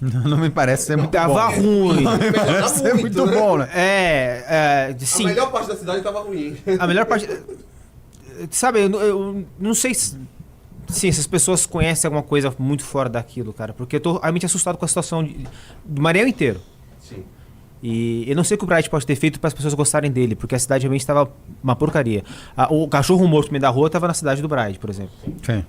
Não me parece ser muito Tava bom. ruim. Não me parece ser muito bom, né? Sim. A melhor parte da cidade tava ruim. A melhor parte... Sabe, eu não sei se essas pessoas conhecem alguma coisa muito fora daquilo, cara. Porque eu tô realmente assustado com a situação do Maranhão inteiro. Sim. E eu não sei o que o Bright pode ter feito para as pessoas gostarem dele, porque a cidade realmente estava uma porcaria. O cachorro morto no meio da rua estava na cidade do Bright, por exemplo. Sim.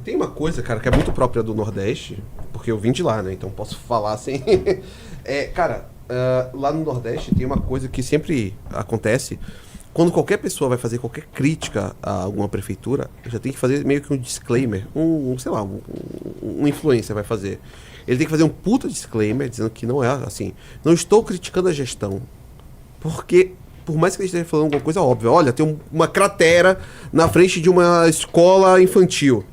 Tem uma coisa, cara, que é muito própria do Nordeste, porque eu vim de lá, né? Então posso falar assim. Lá no Nordeste tem uma coisa que sempre acontece. Quando qualquer pessoa vai fazer qualquer crítica a alguma prefeitura, já tem que fazer meio que um disclaimer. Um influencer vai fazer. Ele tem que fazer um puta disclaimer dizendo que não é assim. Não estou criticando a gestão. Porque, por mais que ele esteja falando alguma coisa óbvia, olha, tem uma cratera na frente de uma escola infantil.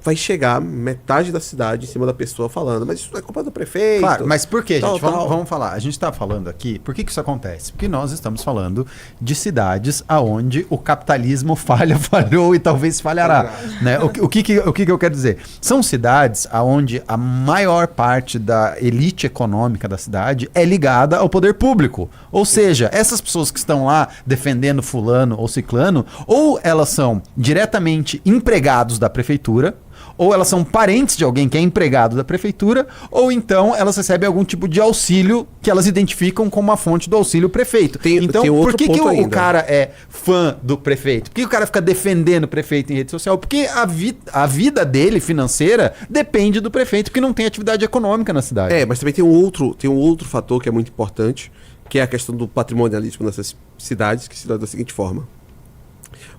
Vai chegar metade da cidade em cima da pessoa falando, mas isso não é culpa do prefeito. Claro, mas por quê, gente? Tal. Vamos falar. A gente está falando aqui, por que isso acontece? Porque nós estamos falando de cidades aonde o capitalismo falhou e talvez falhará. Né? O que eu quero dizer? São cidades aonde a maior parte da elite econômica da cidade é ligada ao poder público. Ou seja, essas pessoas que estão lá defendendo fulano ou ciclano, ou elas são diretamente empregados da prefeitura, ou elas são parentes de alguém que é empregado da prefeitura, ou então elas recebem algum tipo de auxílio que elas identificam como a fonte do auxílio prefeito. Então, por que o cara é fã do prefeito? Por que o cara fica defendendo o prefeito em rede social? Porque a vida dele, financeira, depende do prefeito, porque não tem atividade econômica na cidade. Mas também tem um outro fator que é muito importante, que é a questão do patrimonialismo nessas cidades, que se dá da seguinte forma.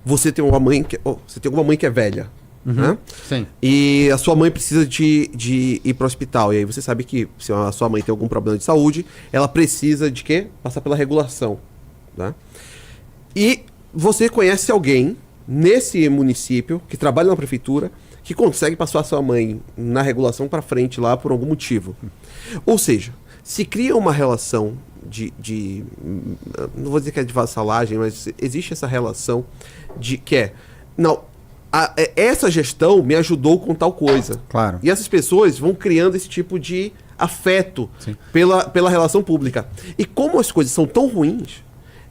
Você tem uma mãe que é velha. Uhum, né? Sim. E a sua mãe precisa de ir para o hospital. E aí você sabe que se a sua mãe tem algum problema de saúde, ela precisa de quê? Passar pela regulação. Né? E você conhece alguém nesse município que trabalha na prefeitura que consegue passar a sua mãe na regulação para frente lá por algum motivo. Ou seja, se cria uma relação não vou dizer que é de vassalagem, mas existe essa relação de que essa gestão me ajudou com tal coisa. Claro. E essas pessoas vão criando esse tipo de afeto pela relação pública. E como as coisas são tão ruins,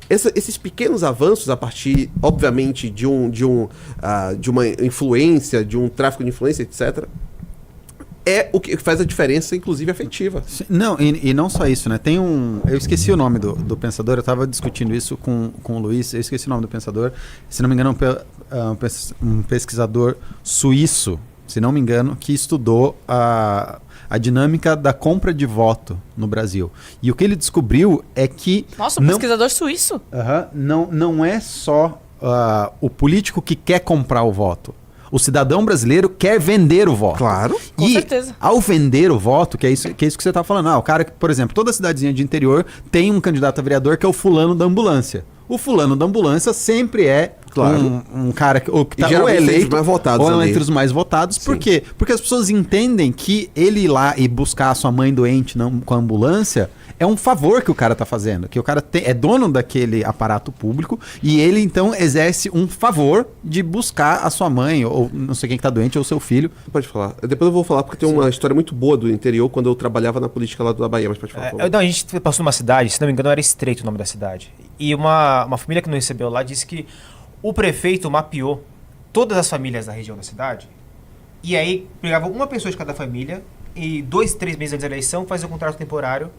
esses pequenos avanços a partir, obviamente, de uma influência, de um tráfico de influência, etc., é o que faz a diferença, inclusive afetiva. Não, e não só isso, né? Eu esqueci o nome do pensador, eu estava discutindo isso com o Luiz, eu esqueci o nome do pensador, se não me engano, um pesquisador suíço, se não me engano, que estudou a dinâmica da compra de voto no Brasil. E o que ele descobriu é que... Nossa, um pesquisador suíço? Não é só o político que quer comprar o voto. O cidadão brasileiro quer vender o voto. Claro. Com certeza. Ao vender o voto, que é isso que você está falando. O cara, por exemplo, toda cidadezinha de interior tem um candidato a vereador que é o fulano da ambulância. O fulano da ambulância sempre é um cara que tá ou é eleito ou é entre os mais votados. Sim. Por quê? Porque as pessoas entendem que ele ir lá e buscar a sua mãe doente com a ambulância é um favor que o cara tá fazendo, que o cara é dono daquele aparato público e ele então exerce um favor de buscar a sua mãe ou não sei quem que tá doente ou seu filho. Pode falar. Depois eu vou falar porque tem uma história muito boa do interior quando eu trabalhava na política lá da Bahia, mas pode falar. A gente passou numa cidade, se não me engano era Estreito o nome da cidade, e uma família que nos recebeu lá disse que o prefeito mapeou todas as famílias da região da cidade e aí pegava uma pessoa de cada família e 2, 3 meses antes da eleição fazia um contrato temporário.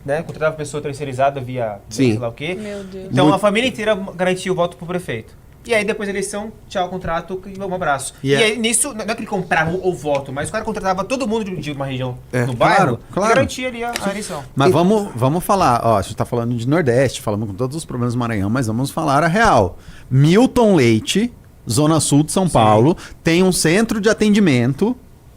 Né? Contratava a pessoa terceirizada via sei lá o quê. Meu Deus. Então a família inteira garantia o voto pro prefeito. E aí depois da eleição, tchau, contrato e um abraço. E aí nisso, não é que ele comprava o voto, mas o cara contratava todo mundo de uma região no bairro e garantia ali a eleição. Mas vamos falar, a gente tá falando de Nordeste, falamos com todos os problemas do Maranhão, mas vamos falar a real. Milton Leite, Zona Sul de São Paulo, tem um centro de atendimento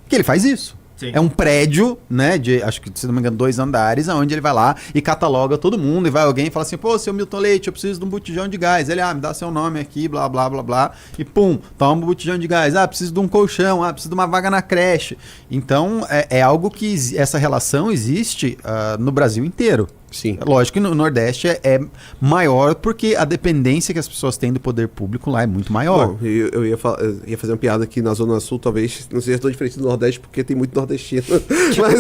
que ele faz isso. Sim. É um prédio, né, de, acho que, se não me engano, 2 andares, onde ele vai lá e cataloga todo mundo, e vai alguém e fala assim, pô, seu Milton Leite, eu preciso de um botijão de gás. Ele, me dá seu nome aqui, blá, blá, blá, blá, e pum, toma um botijão de gás. Preciso de um colchão, preciso de uma vaga na creche. Então, é algo que, essa relação existe no Brasil inteiro. Sim. Lógico que no Nordeste é maior porque a dependência que as pessoas têm do poder público lá é muito maior. Bom, eu ia fazer uma piada aqui na Zona Sul, talvez não seja tão diferente do Nordeste, porque tem muito nordestino. Mas,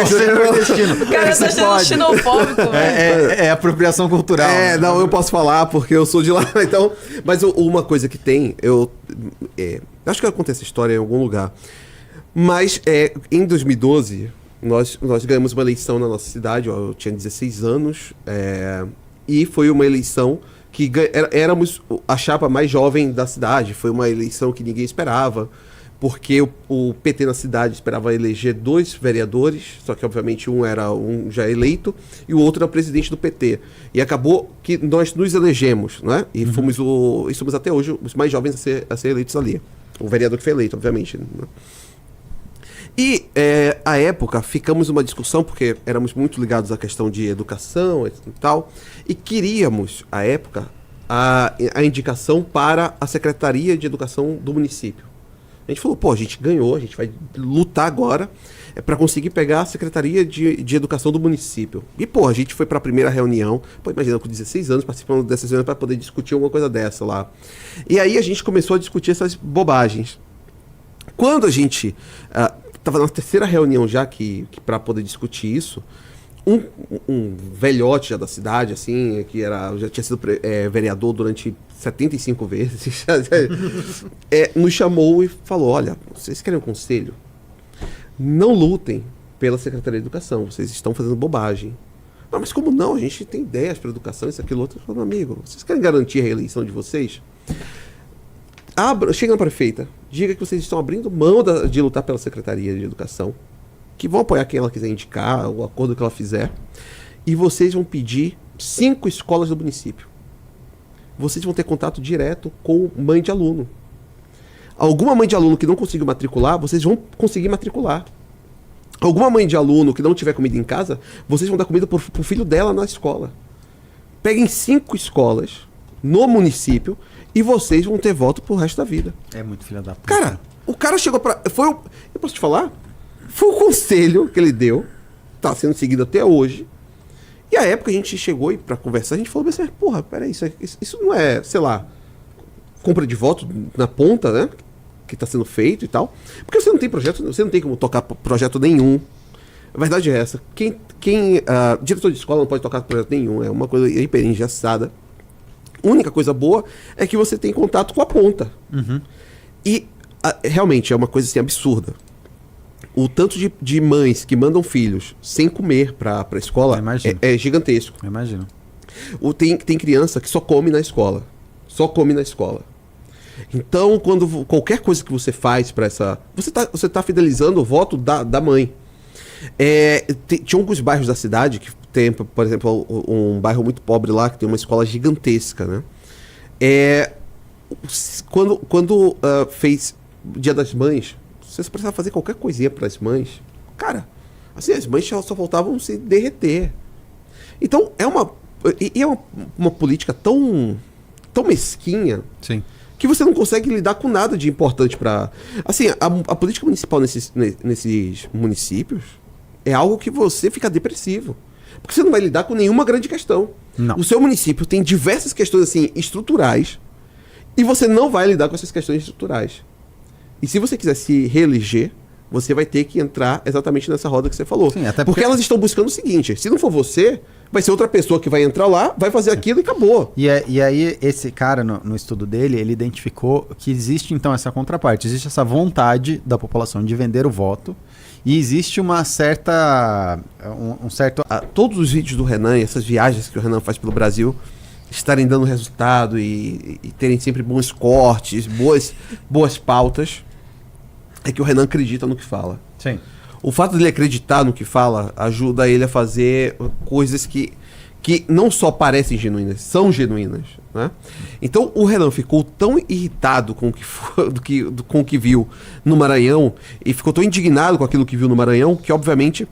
Você é nordestino. O cara tá sendo xenofóbico, velho. É apropriação cultural. né? não, eu posso falar porque eu sou de lá. Então, mas uma coisa que tem, acho que eu contei essa história em algum lugar. Mas em 2012, nós ganhamos uma eleição na nossa cidade, eu tinha 16 anos, e foi uma eleição que éramos a chapa mais jovem da cidade. Foi uma eleição que ninguém esperava, porque o PT na cidade esperava eleger 2 vereadores, só que obviamente um era já eleito e o outro era o presidente do PT. E acabou que nós nos elegemos, né? E somos até hoje os mais jovens a ser eleitos ali. O vereador que foi eleito, obviamente. Né? E, à época, ficamos numa discussão, porque éramos muito ligados à questão de educação e tal, e queríamos, à época, a indicação para a Secretaria de Educação do município. A gente falou, a gente ganhou, a gente vai lutar agora para conseguir pegar a Secretaria de Educação do município. E, a gente foi para a primeira reunião, imagina, com 16 anos, participando dessas reuniões para poder discutir alguma coisa dessa lá. E aí a gente começou a discutir essas bobagens. Quando a gente estava na terceira reunião já que para poder discutir isso, um velhote já da cidade, assim, já tinha sido vereador durante 75 vezes, nos chamou e falou, olha, vocês querem um conselho? Não lutem pela Secretaria de Educação, vocês estão fazendo bobagem. Mas como não? A gente tem ideias para educação, isso, aquilo, outro. Falando, amigo, vocês querem garantir a reeleição de vocês? Chega na prefeita, diga que vocês estão abrindo mão de lutar pela Secretaria de Educação, que vão apoiar quem ela quiser indicar, o acordo que ela fizer, e vocês vão pedir 5 escolas do município. Vocês vão ter contato direto com mãe de aluno. Alguma mãe de aluno que não conseguiu matricular, vocês vão conseguir matricular. Alguma mãe de aluno que não tiver comida em casa, vocês vão dar comida pro filho dela na escola. Peguem 5 escolas no município e vocês vão ter voto pro resto da vida. É muito filha da puta. Cara, o cara chegou pra... Eu posso te falar? Foi o conselho que ele deu, tá sendo seguido até hoje. E a época a gente chegou e pra conversar, a gente falou assim, peraí, isso não é, sei lá, compra de voto na ponta, né? Que tá sendo feito e tal. Porque você não tem projeto, você não tem como tocar projeto nenhum. A verdade é essa. Diretor de escola não pode tocar projeto nenhum, é uma coisa hiper engessada. A única coisa boa é que você tem contato com a ponta. Uhum. E realmente é uma coisa assim absurda. O tanto de mães que mandam filhos sem comer pra escola é gigantesco. Eu imagino. Tem criança que só come na escola. Só come na escola. Então, qualquer coisa que você faz para essa... Você tá fidelizando o voto da mãe. Tinha alguns bairros da cidade que tem, por exemplo, um bairro muito pobre lá, que tem uma escola gigantesca, né? Quando fez Dia das Mães, você precisava fazer qualquer coisinha para as mães. Cara, assim, as mães só faltavam se derreter. Então, é uma política tão mesquinha. Sim. Que você não consegue lidar com nada de importante para... Assim, a política municipal nesses municípios é algo que você fica depressivo. Porque você não vai lidar com nenhuma grande questão. Não. O seu município tem diversas questões assim estruturais e você não vai lidar com essas questões estruturais. E se você quiser se reeleger, você vai ter que entrar exatamente nessa roda que você falou. Sim, até porque elas estão buscando o seguinte, se não for você, vai ser outra pessoa que vai entrar lá, vai fazer aquilo e acabou. E aí esse cara, no estudo dele, ele identificou que existe então essa contraparte, existe essa vontade da população de vender o voto e existe uma certa... Todos os vídeos do Renan e essas viagens que o Renan faz pelo Brasil estarem dando resultado e terem sempre bons cortes, boas pautas, é que o Renan acredita no que fala. Sim. O fato de ele acreditar no que fala ajuda ele a fazer coisas que não só parecem genuínas, são genuínas, né? Então o Renan ficou tão irritado com o que viu no Maranhão e ficou tão indignado com aquilo que viu no Maranhão que, obviamente,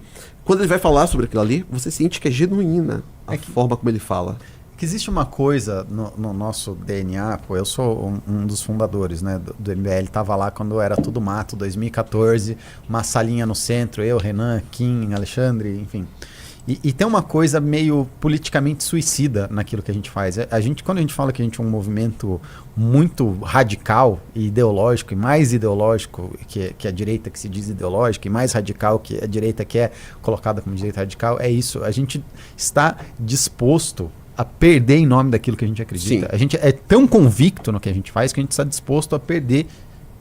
quando ele vai falar sobre aquilo ali, você sente que é genuína a forma como ele fala. Que existe uma coisa no nosso DNA, eu sou um dos fundadores, né, do MBL, tava lá quando era tudo mato, 2014, uma salinha no centro, eu, Renan, Kim, Alexandre, enfim. E tem uma coisa meio politicamente suicida naquilo que a gente faz. Quando a gente fala que a gente é um movimento muito radical e ideológico, e mais ideológico que a direita que se diz ideológica, e mais radical que a direita que é colocada como direita radical, é isso. A gente está disposto a perder em nome daquilo que a gente acredita. Sim. A gente é tão convicto no que a gente faz que a gente está disposto a perder,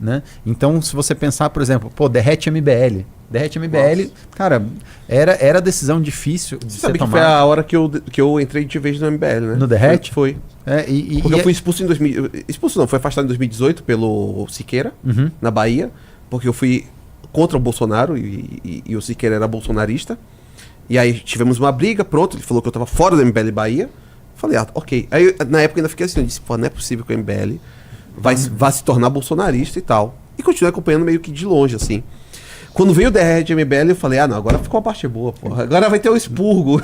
né? Então, se você pensar, por exemplo, derrete MBL. Derrete MBL, Nossa. cara, era decisão difícil de Você ser sabe que foi tomada. a hora que eu entrei de vez no MBL, né? No Derrete? Foi. Porque eu fui expulso em 2000. Expulso não, foi afastado em 2018 pelo Siqueira, Uhum. na Bahia, porque eu fui contra o Bolsonaro e o Siqueira era bolsonarista. E aí tivemos uma briga, pronto, ele falou que eu tava fora do MBL Bahia. Falei, ok. Aí na época eu ainda fiquei assim, eu disse, pô, não é possível que o MBL vai se tornar bolsonarista e tal. E continuei acompanhando meio que de longe, assim. Quando veio o Derrete MBL, eu falei, não, agora ficou a parte boa, porra. Agora vai ter o expurgo.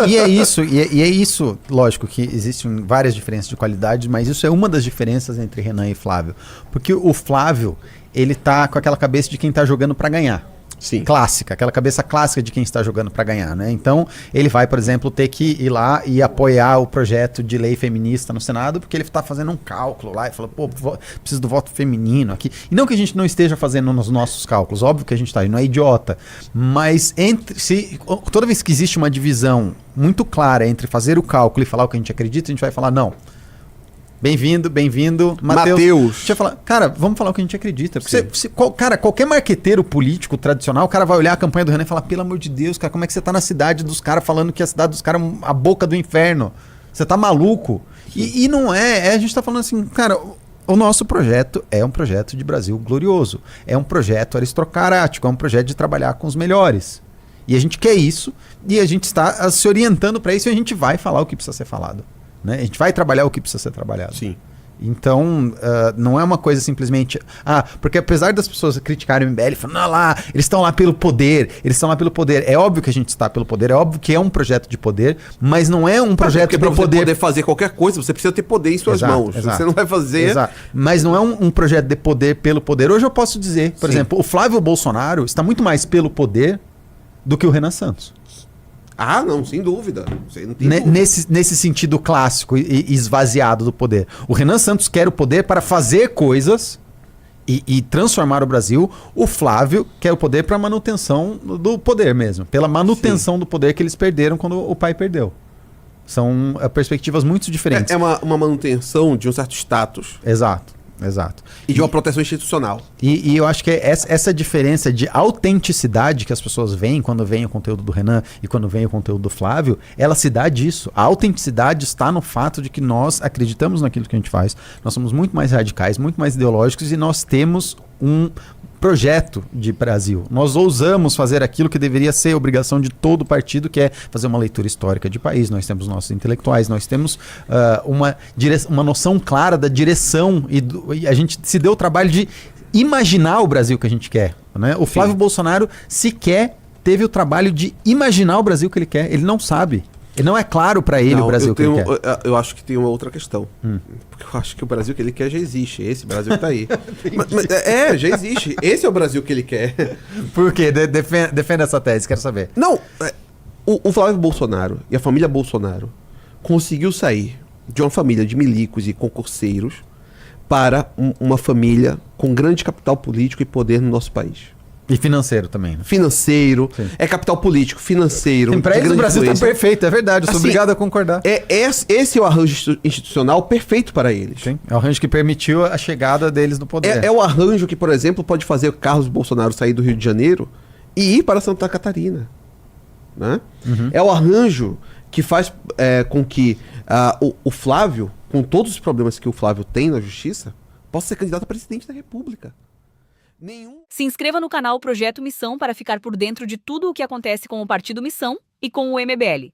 E é isso, lógico que existem várias diferenças de qualidade, mas isso é uma das diferenças entre Renan e Flávio. Porque o Flávio, ele tá com aquela cabeça de quem tá jogando pra ganhar. Sim. Clássica, aquela cabeça clássica de quem está jogando para ganhar, né? Então, ele vai, por exemplo, ter que ir lá e apoiar o projeto de lei feminista no Senado, porque ele está fazendo um cálculo lá e fala, pô, preciso do voto feminino aqui. E não que a gente não esteja fazendo nos nossos cálculos, óbvio que a gente está, ele não é idiota, mas toda vez que existe uma divisão muito clara entre fazer o cálculo e falar o que a gente acredita, a gente vai falar, não. Bem-vindo, Matheus. Deixa eu falar, cara, vamos falar o que a gente acredita. Cara, qualquer marqueteiro político tradicional, o cara vai olhar a campanha do Renan e falar, pelo amor de Deus, cara, como é que você tá na cidade dos caras falando que a cidade dos caras é a boca do inferno? Você tá maluco? E não é, a gente tá falando assim, cara, o nosso projeto é um projeto de Brasil glorioso, é um projeto aristocrático, é um projeto de trabalhar com os melhores. E a gente quer isso, e a gente está se orientando para isso, e a gente vai falar o que precisa ser falado. Né? A gente vai trabalhar o que precisa ser trabalhado. Sim. Então, não é uma coisa simplesmente... porque apesar das pessoas criticarem o MBL, falando, não, lá, eles estão lá pelo poder, É óbvio que a gente está pelo poder, é óbvio que é um projeto de poder, mas não é um projeto porque de pra poder... poder fazer qualquer coisa, você precisa ter poder em suas mãos. Exato. Você não vai fazer... Exato. Mas não é um projeto de poder pelo poder. Hoje eu posso dizer, por exemplo, o Flávio Bolsonaro está muito mais pelo poder do que o Renan Santos. Não, sem dúvida. Não tem dúvida. Nesse sentido clássico e esvaziado do poder. O Renan Santos quer o poder para fazer coisas e transformar o Brasil. O Flávio quer o poder para manutenção do poder mesmo. Pela manutenção do poder que eles perderam quando o pai perdeu. São perspectivas muito diferentes. É uma manutenção de um certo status. Exato. E de uma proteção institucional. E eu acho que essa diferença de autenticidade que as pessoas veem quando veem o conteúdo do Renan e quando veem o conteúdo do Flávio, ela se dá disso. A autenticidade está no fato de que nós acreditamos naquilo que a gente faz, nós somos muito mais radicais, muito mais ideológicos e nós temos um projeto de Brasil. Nós ousamos fazer aquilo que deveria ser obrigação de todo partido, que é fazer uma leitura histórica de país. Nós temos nossos intelectuais, nós temos uma noção clara da direção e a gente se deu o trabalho de imaginar o Brasil que a gente quer. Né? O Flávio Bolsonaro sequer teve o trabalho de imaginar o Brasil que ele quer. Ele não sabe. E não é claro para ele o Brasil que ele quer. Eu acho que tem uma outra questão. Porque eu acho que o Brasil que ele quer já existe. Esse Brasil que tá aí. Já existe. Esse é o Brasil que ele quer. Por quê? Defenda essa tese, quero saber. Não, o Flávio Bolsonaro e a família Bolsonaro conseguiu sair de uma família de milicos e concurseiros para uma família com grande capital político e poder no nosso país. E financeiro também. Né? Financeiro, é capital político, financeiro. Para eles o Brasil está perfeito, é verdade, eu sou obrigado a concordar. Esse é o arranjo institucional perfeito para eles. Sim, é o arranjo que permitiu a chegada deles no poder. É o arranjo que, por exemplo, pode fazer o Carlos Bolsonaro sair do Rio de Janeiro e ir para Santa Catarina. Né? É o arranjo que faz com que o Flávio, com todos os problemas que o Flávio tem na justiça, possa ser candidato a presidente da República. Se inscreva no canal Projeto Missão para ficar por dentro de tudo o que acontece com o Partido Missão e com o MBL.